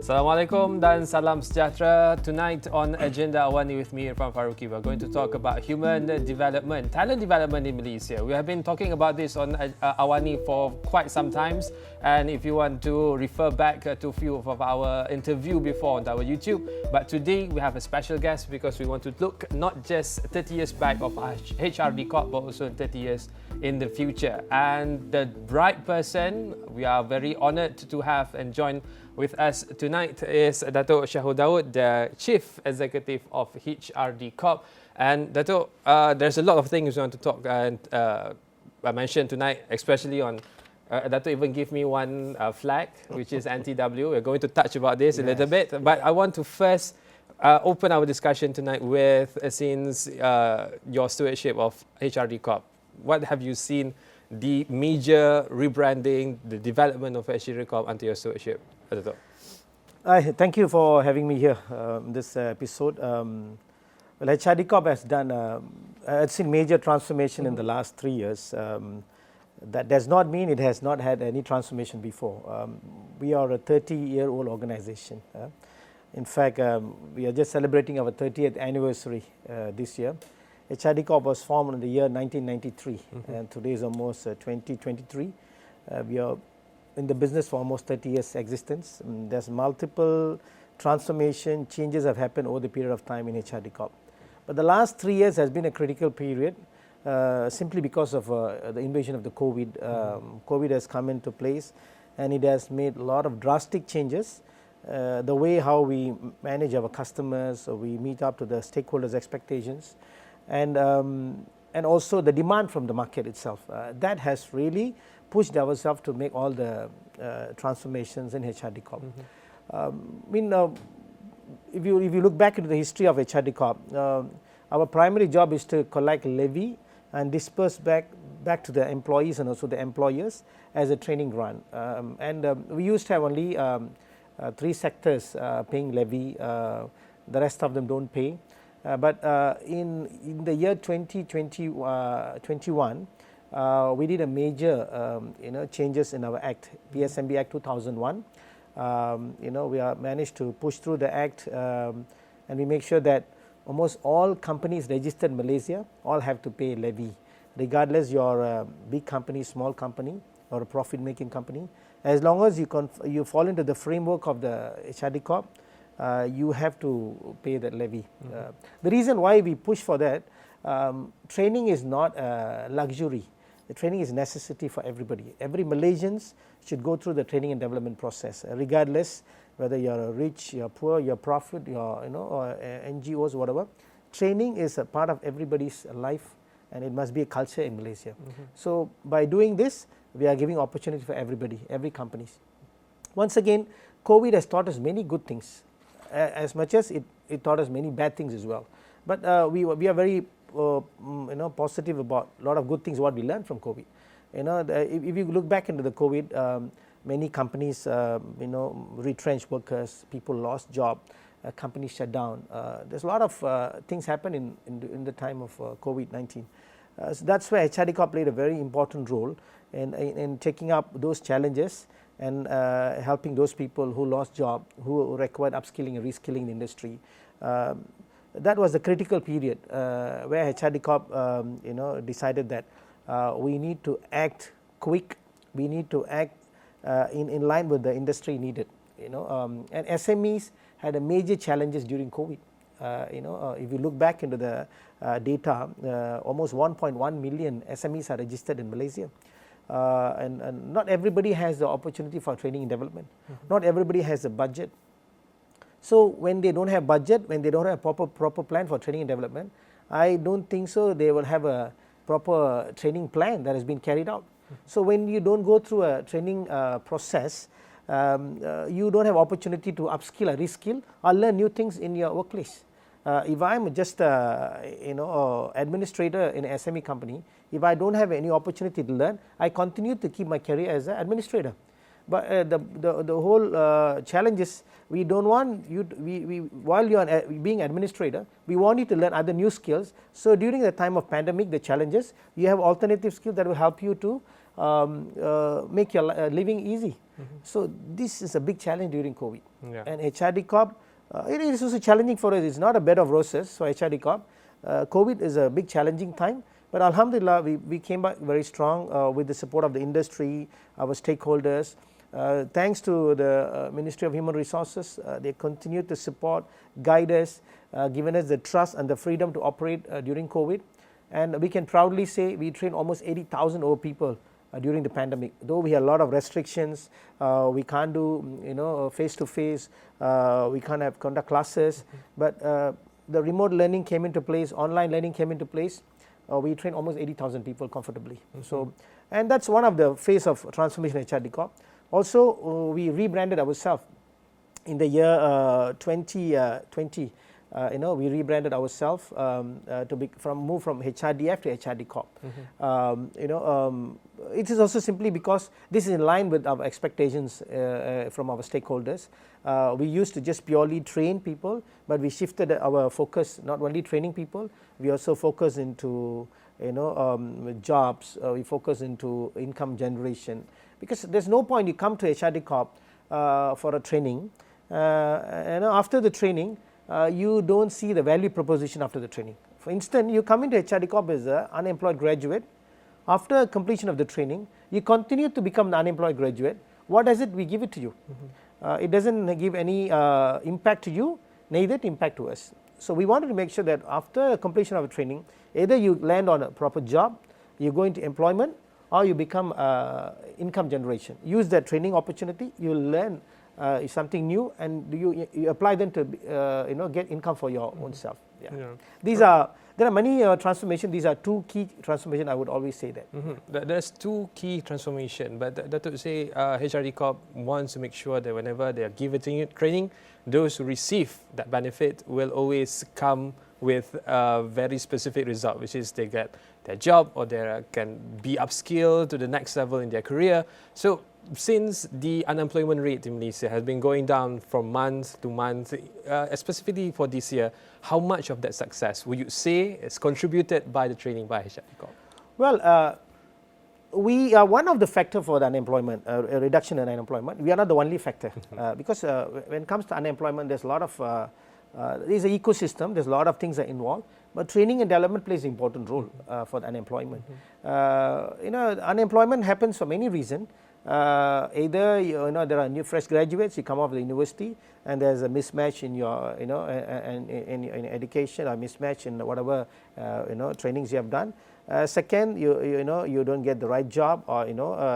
Assalamualaikum dan salam sejahtera. Tonight on Agenda Awani with me, Irfan Faruqi, we're going to talk about human development, talent development in Malaysia. We have been talking about this on Awani for quite some times, and if you want to refer back to a few of our interview before on our YouTube, but today we have a special guest because we want to look not just 30 years back of HRD Corp, but also 30 years in the future. And the right person we are very honoured to have and join with us tonight is Datuk Shahul Dawood, the Chief Executive of HRD Corp. And Datuk, there's a lot of things we want to talk and I mentioned tonight, especially on Datuk even give me one flag, which is anti-W. We're going to touch about this a little bit, but I want to first open our discussion tonight with since your stewardship of HRD Corp. What have you seen the major rebranding, the development of HRD Corp under your stewardship? Thank you for having me here this episode. Well, HRD Corp has done, it's seen major transformation in the last 3 years. That does not mean it has not had any transformation before. We are a 30-year-old organization. In fact, we are just celebrating our 30th anniversary this year. HRD Corp was formed in the year 1993, and today is almost 2023. We are in the business for almost 30 years existence. There's multiple transformation changes have happened over the period of time in HRD Corp. But the last 3 years has been a critical period simply because of the invasion of the COVID. COVID has come into place and it has made a lot of drastic changes. The way how we manage our customers, we meet up to the stakeholders' expectations, and also the demand from the market itself. That has really pushed ourselves to make all the transformations in HRD Corp. If you look back into the history of HRD Corp, our primary job is to collect levy and disperse back to the employees and also the employers as a training grant. We used to have only 3 sectors paying levy. The rest of them don't pay. But in the year 2021, we did a major changes in our act, PSMB Act 2001. We are managed to push through the act, and we make sure that almost all companies registered in Malaysia all have to pay levy, regardless you're a big company, small company, or a profit-making company. As long as you fall into the framework of the HRD Corp, you have to pay that levy. The reason why we push for that, training is not a luxury. The training is a necessity for everybody. Every Malaysians should go through the training and development process, regardless whether you're rich, you're poor, you're profit, you're or NGOs, whatever. Training is a part of everybody's life, and it must be a culture in Malaysia. So by doing this, we are giving opportunity for everybody, every companies. Once again, COVID has taught us many good things, as much as it taught us many bad things as well. But we are very positive about a lot of good things what we learned from COVID. If you look back into the COVID, many companies retrenched workers, people lost job, companies shut down. There's a lot of things happen in the time of COVID-19. So that's where HRD Corp played a very important role in taking up those challenges and helping those people who lost job, who required upskilling and reskilling in the industry. That was the critical period where HRD Corp decided that we need to act quick, we need to act in line with the industry needed. And SMEs had a major challenges during COVID. If you look back into the data, almost 1.1 million SMEs are registered in Malaysia. And not everybody has the opportunity for training and development. Not everybody has a budget. So when they don't have budget, when they don't have proper plan for training and development, I don't think so they will have a proper training plan that has been carried out. So when you don't go through a training process, you don't have opportunity to upskill or reskill or learn new things in your workplace. If I'm just administrator in an SME company, if I don't have any opportunity to learn, I continue to keep my career as an administrator. But the whole challenge is we don't want you to, while you are being administrator, we want you to learn other new skills. So during the time of pandemic, the challenges, you have alternative skills that will help you to make your living easy. So this is a big challenge during COVID. And HRD Corp, it is also challenging for us. It's not a bed of roses for HRD Corp. COVID is a big challenging time, but Alhamdulillah, we came back very strong with the support of the industry, our stakeholders. Thanks to the Ministry of Human Resources, they continue to support, guide us, given us the trust and the freedom to operate during COVID. And we can proudly say we trained almost 80,000 over people during the pandemic. Though we had a lot of restrictions, we can't do face to face, we can't have conduct classes, but the remote learning came into place, online learning came into place. We trained almost 80,000 people comfortably. So, and that's one of the phase of transformation at HRD Corp. Also, we rebranded ourselves in the year 2020. We rebranded ourselves to move from HRDF to HRD Corp. It is also simply because this is in line with our expectations from our stakeholders. We used to just purely train people, but we shifted our focus, not only training people, we also focus into jobs, we focus into income generation. Because there's no point you come to HRD Corp for a training, after the training, you don't see the value proposition after the training. For instance, you come into HRD Corp as an unemployed graduate. After completion of the training, you continue to become an unemployed graduate. What does it? We give it to you. It doesn't give any impact to you, neither impact to us. So we wanted to make sure that after completion of a training, either you land on a proper job, you go into employment, or you become income generation. Use that training opportunity, you learn something new, and you apply them to get income for your own self. There are many transformations. These are two key transformations. I would always say that. There's two key transformations, but Datuk say HRD Corp wants to make sure that whenever they are given training, those who receive that benefit will always come with a very specific result, which is they get their job or they can be upskilled to the next level in their career. So since the unemployment rate in Malaysia has been going down from month to month, specifically for this year, how much of that success would you say is contributed by the training by HRD Corp? Well, we are one of the factors for the unemployment, a reduction in unemployment. We are not the only factor because when it comes to unemployment, there's a lot of there's an ecosystem, there's a lot of things that are involved, but training and development plays an important role for the unemployment. Unemployment happens for many reasons. Either there are new fresh graduates, you come out of the university and there's a mismatch in your in education, or mismatch in whatever trainings you have done. Second, you don't get the right job, or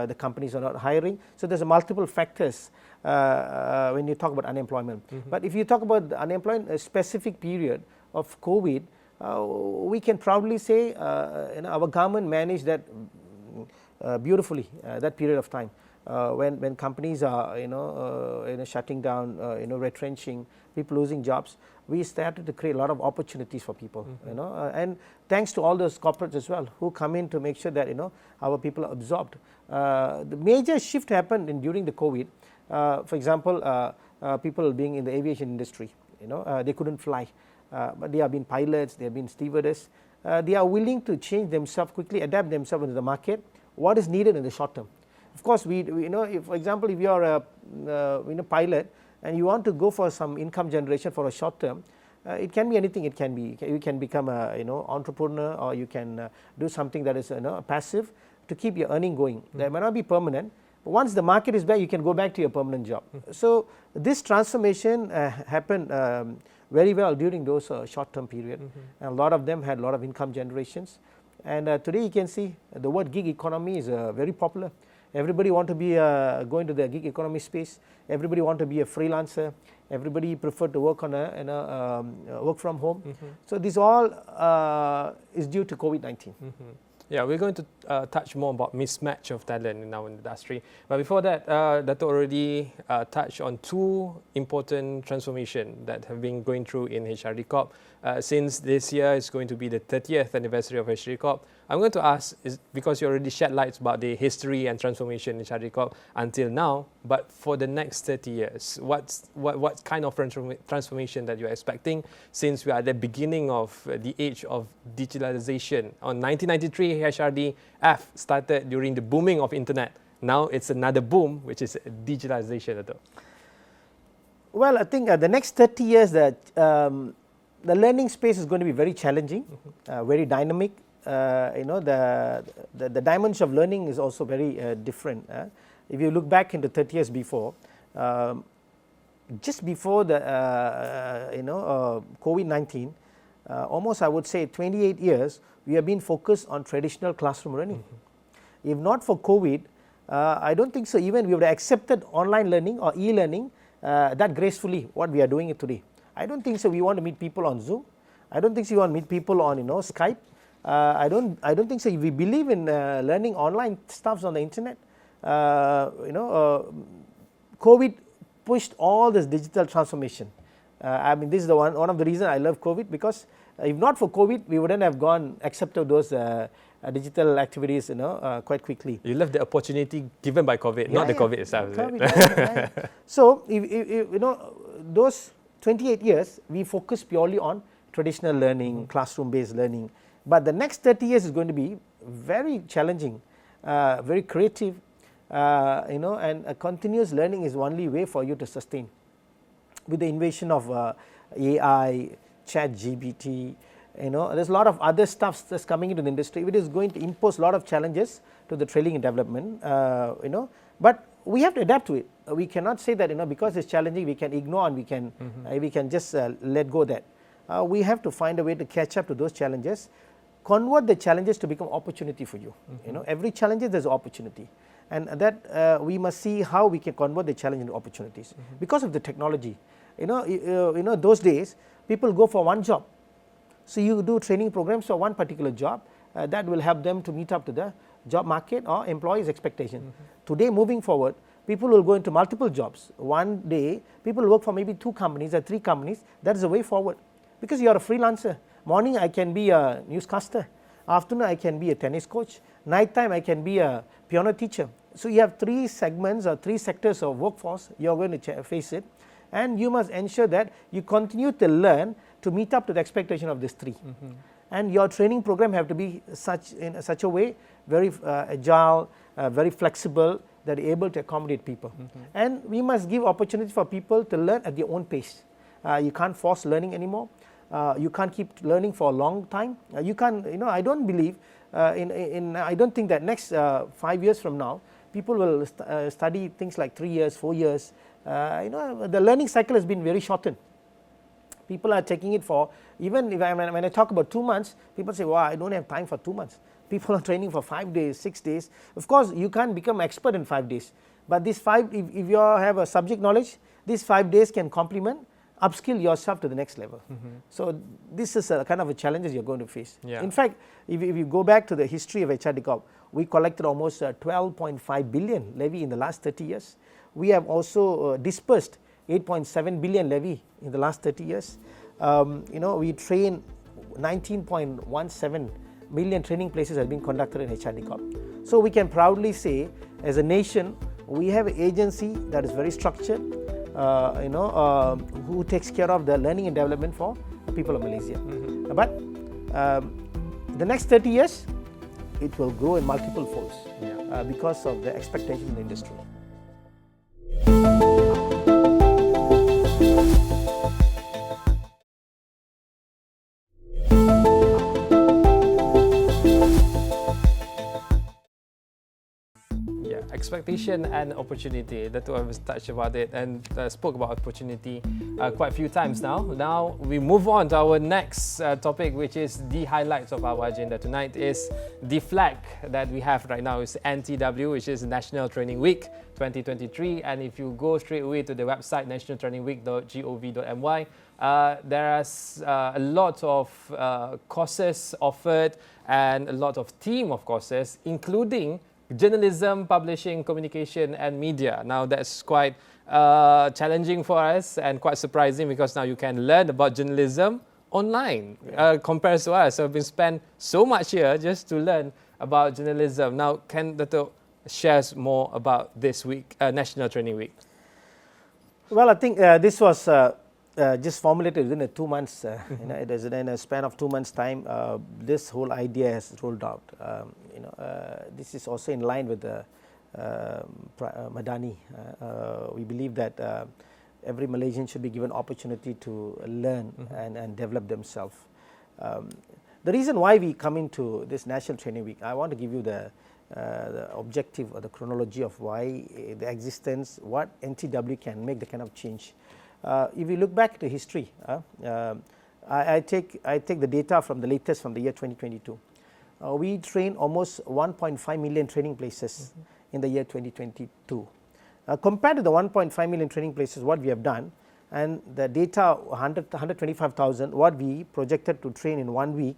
the companies are not hiring. So there's multiple factors when you talk about unemployment. But if you talk about the unemployment, a specific period of COVID, we can proudly say our government managed that beautifully, that period of time. When companies are shutting down, retrenching, people losing jobs, we started to create a lot of opportunities for people. And thanks to all those corporates as well who come in to make sure that our people are absorbed. The major shift happened during the COVID. For example, people being in the aviation industry, they couldn't fly, but they have been pilots, they have been stewardess. They are willing to change themselves quickly, adapt themselves into the market. What is needed in the short term? Of course, if, for example, if you are a pilot and you want to go for some income generation for a short term, it can be anything. It can be you can become a entrepreneur, or you can do something that is passive to keep your earning going. That might not be permanent, but once the market is back, you can go back to your permanent job. So this transformation happened very well during those short term period, and a lot of them had a lot of income generations. And today you can see the word gig economy is very popular. Everybody want to be going to the gig economy space. Everybody want to be a freelancer. Everybody prefer to work on work from home. So this all is due to COVID-19. Yeah, we're going to touch more about mismatch of talent in our industry. But before that, Dato' already touched on two important transformations that have been going through in HRD Corp. Since this year is going to be the 30th anniversary of HRD Corp, I'm going to ask, is because you already shed lights about the history and transformation in HRD Corp until now, but for the next 30 years, what kind of transformation that you're expecting, since we are at the beginning of the age of digitalization? On 1993, HRDF started during the booming of internet. Now it's another boom, which is digitalization. Well, I think the next 30 years, the learning space is going to be very challenging, very dynamic. The dimension of learning is also very different. If you look back into 30 years before, just before the COVID-19, almost I would say 28 years, we have been focused on traditional classroom learning. If not for COVID, I don't think so even we would have accepted online learning or e-learning that gracefully what we are doing it today. I don't think so we want to meet people on Zoom. I don't think so we want to meet people on Skype. I don't think so we believe in learning online stuffs on the internet. COVID pushed all this digital transformation. I mean, this is the one of the reasons I love COVID, because if not for COVID, we wouldn't have accepted those digital activities, quite quickly. You love the opportunity given by COVID, not the COVID itself. Right. So, if those 28 years, we focus purely on traditional learning, classroom-based learning. But the next 30 years is going to be very challenging, very creative, and a continuous learning is the only way for you to sustain. With the invasion of AI, ChatGPT, there's a lot of other stuff that's coming into the industry. It is going to impose a lot of challenges to the training and development, but we have to adapt to it. We cannot say that because it's challenging we can ignore and we can just let go of that. We have to find a way to catch up to those challenges, convert the challenges to become opportunity for you. Every challenge there's an opportunity, and that we must see how we can convert the challenge into opportunities because of the technology. Those days people go for one job, so you do training programs for one particular job that will help them to meet up to the job market or employees' expectation. Today, moving forward, people will go into multiple jobs. One day people work for maybe 2 companies or 3 companies. That is the way forward, because you are a freelancer. Morning I can be a newscaster, afternoon I can be a tennis coach, night time I can be a piano teacher. So you have 3 segments or 3 sectors of workforce you are going to face it, and you must ensure that you continue to learn to meet up to the expectation of these 3. And your training program have to be in such a way, very agile, very flexible, that are able to accommodate people. And we must give opportunity for people to learn at their own pace. You can't force learning anymore. You can't keep learning for a long time. You can't, I don't believe I don't think that next 5 years from now people will study things like 3 years, 4 years. The learning cycle has been very shortened. People are taking it for, even if when I talk about 2 months, people say, wow, I don't have time for 2 months. People are training for 5 days, 6 days. Of course, you can't become expert in 5 days. But these 5, if you have a subject knowledge, these 5 days can complement, upskill yourself to the next level. So this is a kind of a challenges you're going to face. In fact, if you go back to the history of HRD Corp, we collected almost 12.5 billion levy in the last 30 years. We have also dispersed 8.7 billion levy in the last 30 years. We train 19.17 million training places have been conducted in HRD Corp. So we can proudly say, as a nation, we have an agency that is very structured, who takes care of the learning and development for the people of Malaysia. But the next 30 years, it will grow in multiple folds because of the expectation in the industry. Expectation and opportunity. Datuk has touched about it and spoke about opportunity quite a few times now. Now we move on to our next topic, which is the highlights of our agenda tonight. Is the flag that we have right now is NTW, which is National Training Week 2023. And if you go straight away to the website nationaltrainingweek.gov.my, there are a lot of courses offered and a lot of team of courses, including journalism, publishing, communication and media. Now that's quite challenging for us and quite surprising, because now you can learn about journalism online compared to us. So we've spent so much here just to learn about journalism. Now, can Datuk share more about this week, National Training Week? Well, I think this was just formulated within 2 months. It is in a span of 2 months' time. This whole idea has rolled out. This is also in line with the Madani. We believe that every Malaysian should be given opportunity to learn and develop themselves. The reason why we come into this National Training Week, I want to give you the objective or the chronology of why the existence, what NTW can make the kind of change. If you look back to history, I take the data from the latest from the year 2022. We trained almost 1.5 million training places in the year 2022. Compared to the 1.5 million training places, what we have done, and the data 125,000, what we projected to train in 1 week,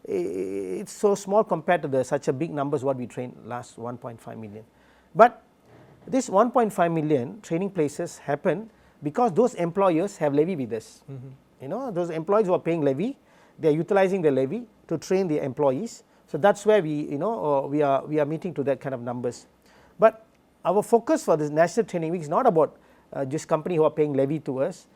it's so small compared to such a big numbers what we trained last 1.5 million. But this 1.5 million training places happen because those employers have levy with us. Those employees who are paying levy, they are utilizing the levy to train the employees. So that's where we are meeting to that kind of numbers. But our focus for this National Training Week is not about just company who are paying levy to us,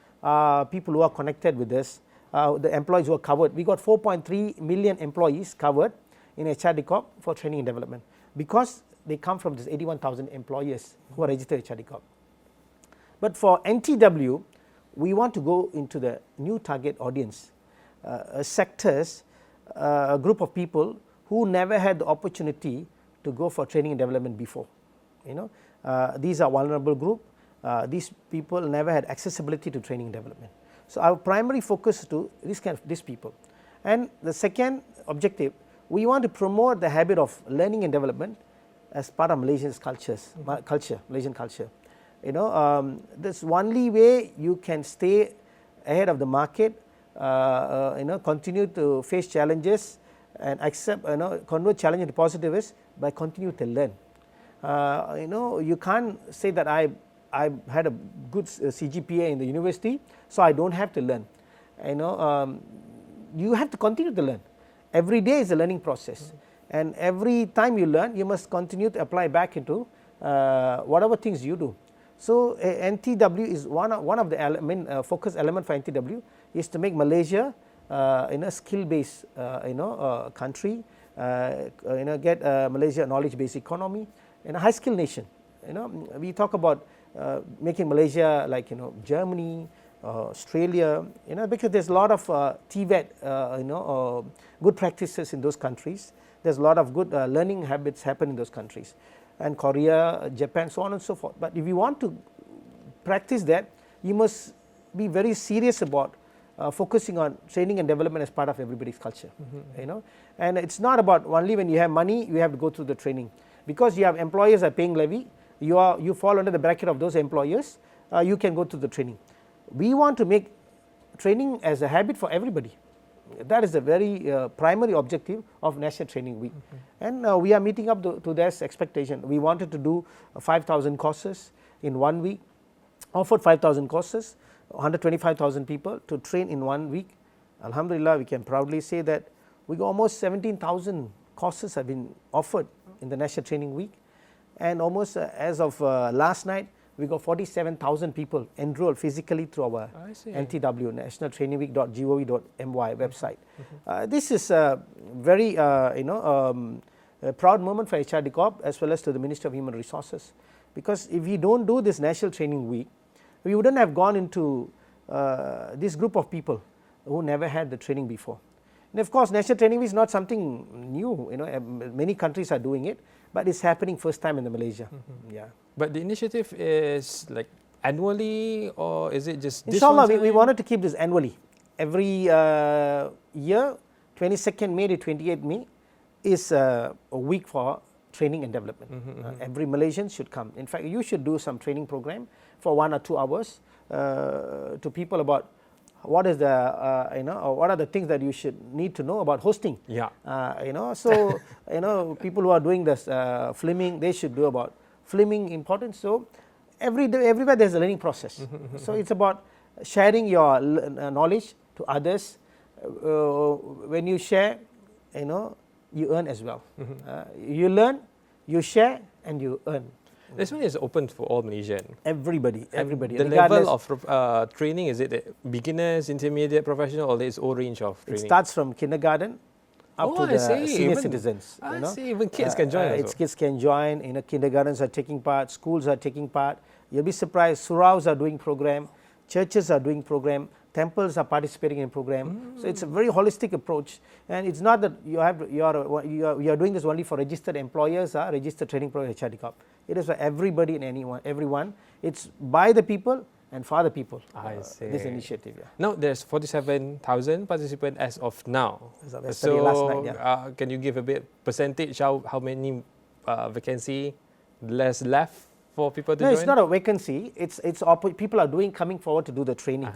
people who are connected with us, the employees who are covered. We got 4.3 million employees covered in HRD Corp for training and development because they come from this 81,000 employers who are registered HRD Corp. But for NTW, we want to go into the new target audience, sectors, a group of people who never had the opportunity to go for training and development before. These are vulnerable group. These people never had accessibility to training and development. So our primary focus is to these people. And the second objective, we want to promote the habit of learning and development as part of Malaysian's Malaysian culture. This only way you can stay ahead of the market, continue to face challenges and accept, convert challenge into positive is by continue to learn. You can't say that I had a good CGPA in the university, so I don't have to learn. You have to continue to learn. Every day is a learning process, and every time you learn, you must continue to apply back into whatever things you do. So NTW is one of the focus element for NTW is to make Malaysia a skill-based country, get Malaysia a knowledge-based economy, and a high-skill nation. We talk about making Malaysia like Germany, Australia, because there's a lot of TVET, good practices in those countries. There's a lot of good learning habits happen in those countries, and Korea, Japan, so on and so forth. But if you want to practice that, you must be very serious about focusing on training and development as part of everybody's culture. And it's not about only when you have money you have to go through the training, because you have employers are paying levy. You fall under the bracket of those employers. You can go to the training. We want to make training as a habit for everybody. That is the very primary objective of National Training Week, and we are meeting up to their expectation. We wanted to do 5,000 courses in 1 week, offered 5,000 courses, 125,000 people to train in 1 week. Alhamdulillah, we can proudly say that we got almost 17,000 courses have been offered in the National Training Week, and almost as of last night, we got 47,000 people enrolled physically through our NTW, nationaltrainingweek.gov.my website. This is a very a proud moment for HRD Corp as well as to the Ministry of Human Resources, because if we don't do this National Training Week, we wouldn't have gone into this group of people who never had the training before. And of course, National Training Week is not something new. Many countries are doing it, but it's happening first time in Malaysia. But the initiative is like annually, or is it just Inshallah, we wanted to keep this annually. Every year, 22nd May to 28th May is a week for training and development. Every Malaysian should come. In fact, you should do some training program for 1 or 2 hours to people about what is the what are the things that you should need to know about hosting. So people who are doing this filming, they should do about filming importance. So everywhere there's a learning process. So it's about sharing your knowledge to others, when you share, you earn as well. You learn, you share, and you earn. This one is open for all Malaysian. Everybody. The level of training, is it beginners, intermediate, professional, or its own range of training? It starts from kindergarten up to the senior citizens. I see, even kids can join. Kids can join. Kindergartens are taking part, schools are taking part. You'll be surprised. Suraus are doing program, churches are doing program, temples are participating in program. So it's a very holistic approach, and it's not that you are doing this only for registered employers, registered training program HRD Corp. It is for everybody and everyone. It's by the people and for the people. I see. This initiative. Now there's 47,000 participants as of now. So last night, can you give a bit percentage how many vacancy there's left for people to join? No, it's not a vacancy. It's people are coming forward to do the training.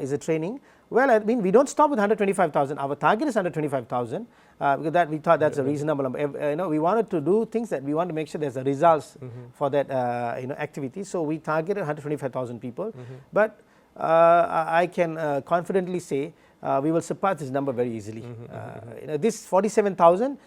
Is a training. Well, I mean, we don't stop with 125,000. Our target is 125,000 because we thought that's a reasonable number. We wanted to do things that we want to make sure there's a results for that activity. So we targeted 125,000 people. But I can confidently say we will surpass this number very easily. This 47,000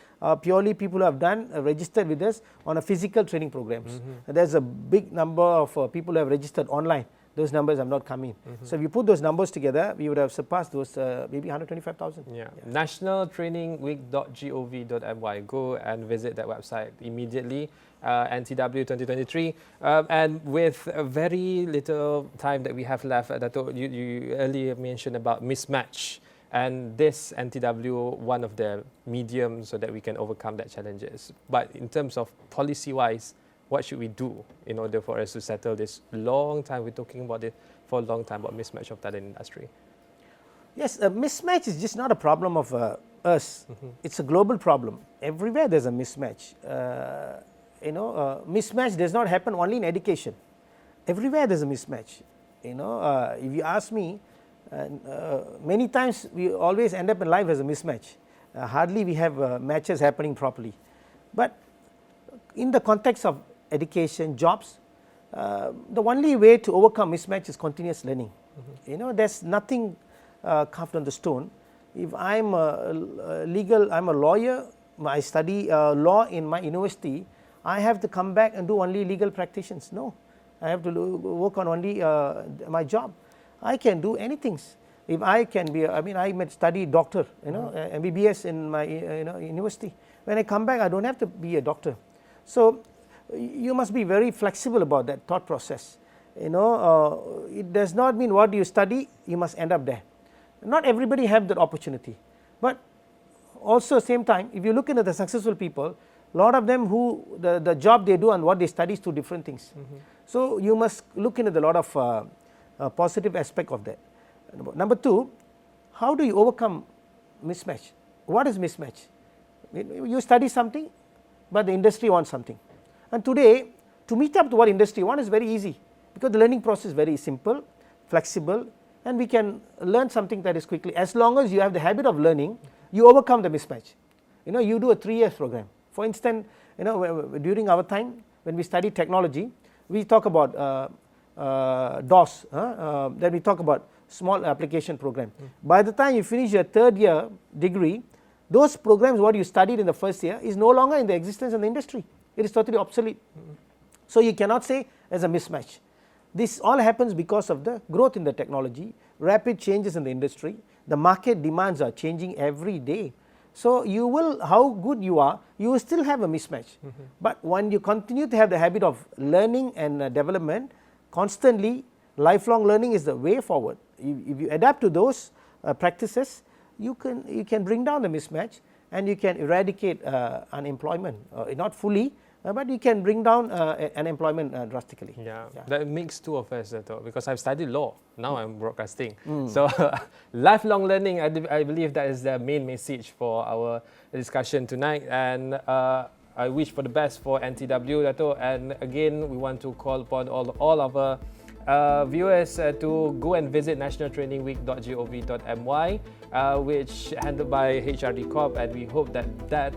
purely people who have done registered with us on a physical training programs. There's a big number of people who have registered online. Those numbers have not come in. So if you put those numbers together, we would have surpassed those maybe 125,000. Nationaltrainingweek.gov.my. Go and visit that website immediately. NTW 2023. And with very little time that we have left, Dato', you earlier mentioned about mismatch. And this NTW, one of the mediums so that we can overcome that challenges. But in terms of policy-wise, what should we do in order for us to settle this long time? We're talking about it for a long time, about mismatch of talent industry. Yes, a mismatch is just not a problem of us. It's a global problem. Everywhere there's a mismatch. Mismatch does not happen only in education. Everywhere there's a mismatch. If you ask me, many times we always end up in life as a mismatch. Hardly we have matches happening properly. But in the context of education, jobs, the only way to overcome mismatch is continuous learning. There's nothing carved on the stone. If I'm I'm a lawyer, I study law in my university, I have to come back and do only legal practitioners. No, I have to work on only my job. I can do anything. If I can be, I might study doctor, MBBS in my university. When I come back, I don't have to be a doctor. So you must be very flexible about that thought process. It does not mean what you study, you must end up there. Not everybody have that opportunity. But also same time, if you look into the successful people, a lot of them who the job they do and what they study is two different things. So you must look into a lot of positive aspect of that. Number two, how do you overcome mismatch? What is mismatch? You study something, but the industry wants something. And today, to meet up to what industry wants is very easy because the learning process is very simple, flexible, and we can learn something that is quickly. As long as you have the habit of learning, you overcome the mismatch. You do a 3-year program. For instance, during our time when we study technology, we talk about DOS, then we talk about small application program. By the time you finish your 3rd year degree, those programs what you studied in the 1st year is no longer in the existence in the industry. It is totally obsolete. So you cannot say there's a mismatch. This all happens because of the growth in the technology, rapid changes in the industry. The market demands are changing every day. So you will, how good you are, you will still have a mismatch. But when you continue to have the habit of learning and development, constantly, lifelong learning is the way forward. If you adapt to those practices, you can bring down the mismatch and you can eradicate unemployment, not fully, but you can bring down unemployment drastically. That makes two of us, because I've studied law, now I'm broadcasting. So lifelong learning, I believe that is the main message for our discussion tonight, and I wish for the best for NTW, Dato', and again we want to call upon all of our viewers to go and visit nationaltrainingweek.gov.my, which handled by HRD Corp, and we hope that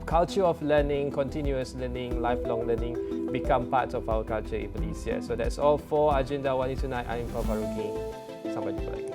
culture of learning, continuous learning, lifelong learning become part of our culture in Malaysia. So that's all for Agenda Awani tonight. I'm Baharu. Sampai jumpa lagi.